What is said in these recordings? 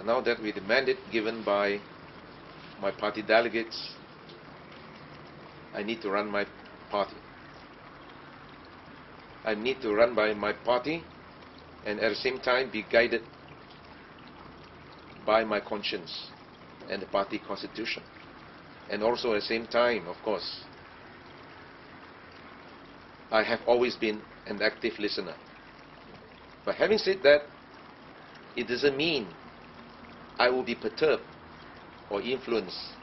now that with the mandate given by my party delegates, I need to run my party. I need to run by my party and at the same time be guided by my conscience and the party constitution. And also at the same time, of course, I have always been an active listener. But having said that, it doesn't mean I will be perturbed or influenced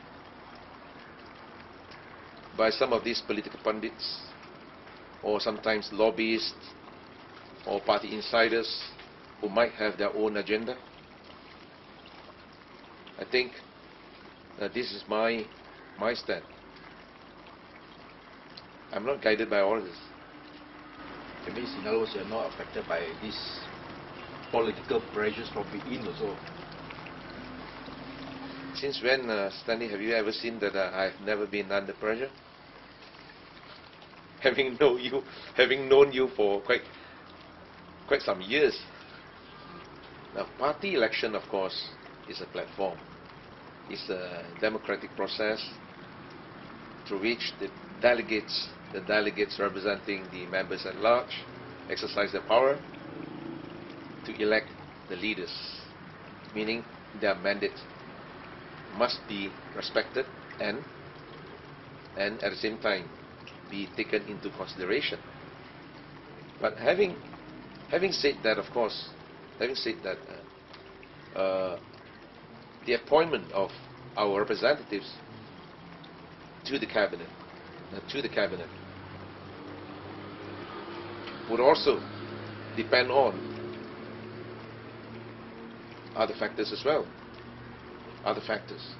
by some of these political pundits or sometimes lobbyists or party insiders who might have their own agenda. I think that this is my stand. I'm not guided by all this. That means, in other words, you're not affected by these political pressures from within also. Since when, Stanley, have you ever seen that I've never been under pressure? Having known you for quite some years. Now, party election, of course, is a platform. It's a democratic process through which the delegates representing the members at large exercise their power to elect the leaders, meaning their mandate must be respected and at the same time be taken into consideration. But having said that, of course, the appointment of our representatives to the cabinet would also depend on other factors as well. Other factors.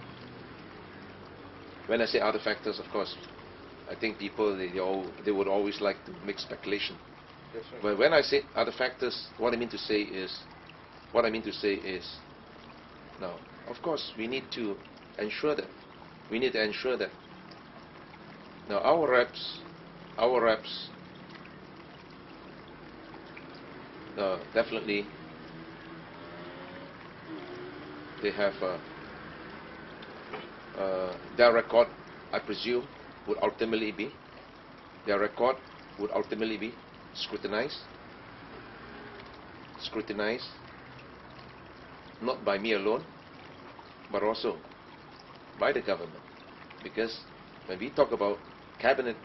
When I say other factors, of course, I think people they would always like to make speculation. Yes, right. But when I say other factors, what I mean to say is, now, of course, we need to ensure that. Now, our reps, definitely, they have their record, I presume, would ultimately be scrutinized, not by me alone, but also by the government. Because when we talk about cabinet,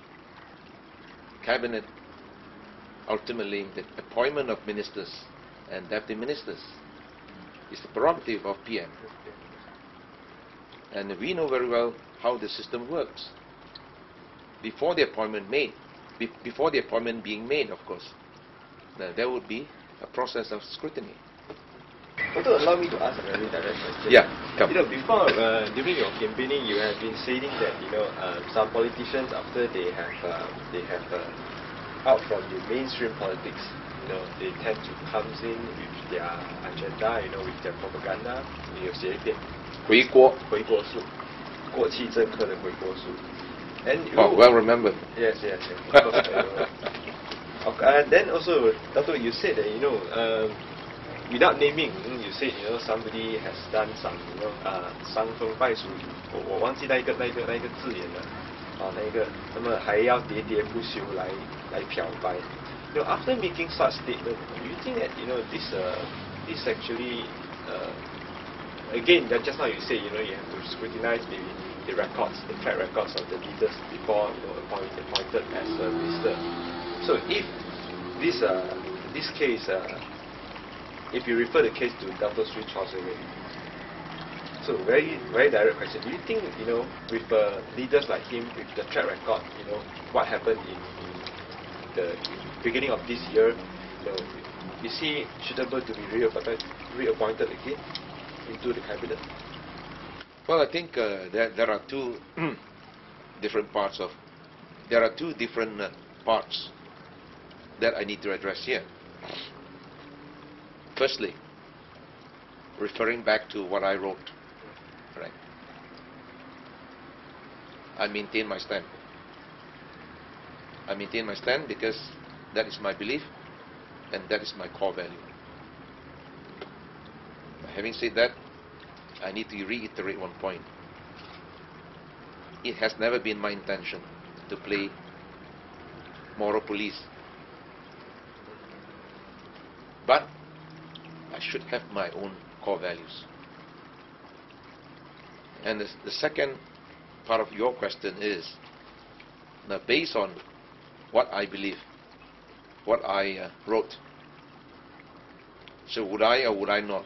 ultimately the appointment of ministers and deputy ministers is the prerogative of PM. And we know very well how the system works. Before the appointment being made, of course, there would be a process of scrutiny. Also, allow me to ask a very direct question. Yeah, come. Before, during your campaigning, you have been saying that some politicians, after they have out from the mainstream politics, they tend to come in with their agenda, with their propaganda. 有写一点回国术，过气政客的回国术。And well remembered. Yes. Then also, Dato', you said that without naming, you said somebody has done some 伤风败俗，我忘记那个字眼了那么还要喋喋不休来漂白。After making such statement, do you think that this actually again, just now you say you have to scrutinize the records, the track records of the leaders before appointed as a minister. So if this case, if you refer the case to Dato' Sri Chawseway, so very very direct question. Do you think with leaders like him with the track record, what happened in the beginning of this year, is he suitable to be reappointed again into the cabinet? Well, I think there are two different parts that I need to address here. Firstly, referring back to what I wrote, right? I maintain my stand. Because that is my belief and that is my core value. Having said that, I need to reiterate one point. It has never been my intention to play moral police. But I should have my own core values. And the second part of your question is, now based on what I believe, what I wrote, so would I or would I not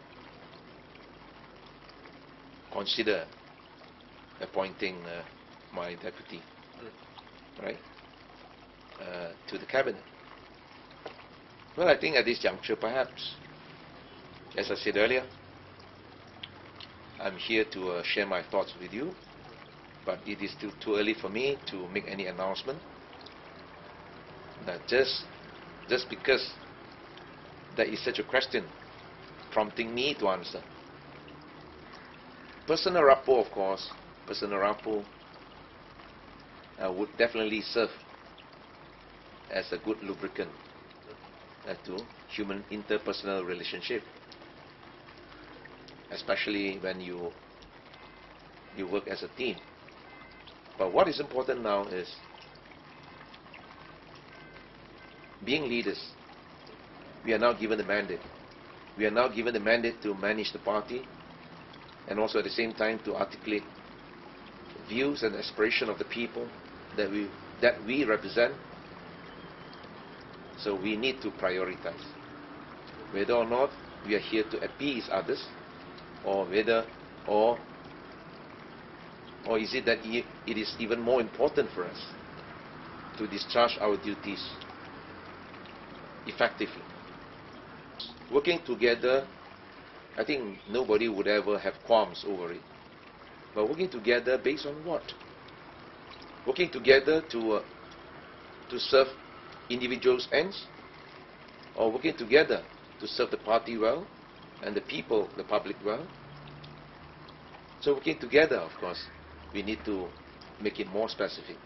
consider appointing my deputy, right, to the cabinet? Well, I think at this juncture, perhaps, as I said earlier, I'm here to share my thoughts with you, but it is still too early for me to make any announcement. That just because there is such a question prompting me to answer. Personal rapport, of course, personal rapport would definitely serve as a good lubricant to human interpersonal relationship, especially when you work as a team. But what is important now is being leaders. We are now given the mandate. We are now given the mandate to manage the party, and also at the same time to articulate views and aspirations of the people that we represent. So we need to prioritize whether or not we are here to appease others, or is it that it is even more important for us to discharge our duties effectively. Working together, I think nobody would ever have qualms over it. But working together based on what? Working together to serve individuals' ends, or working together to serve the party well and the people, the public well? So working together, of course, we need to make it more specific.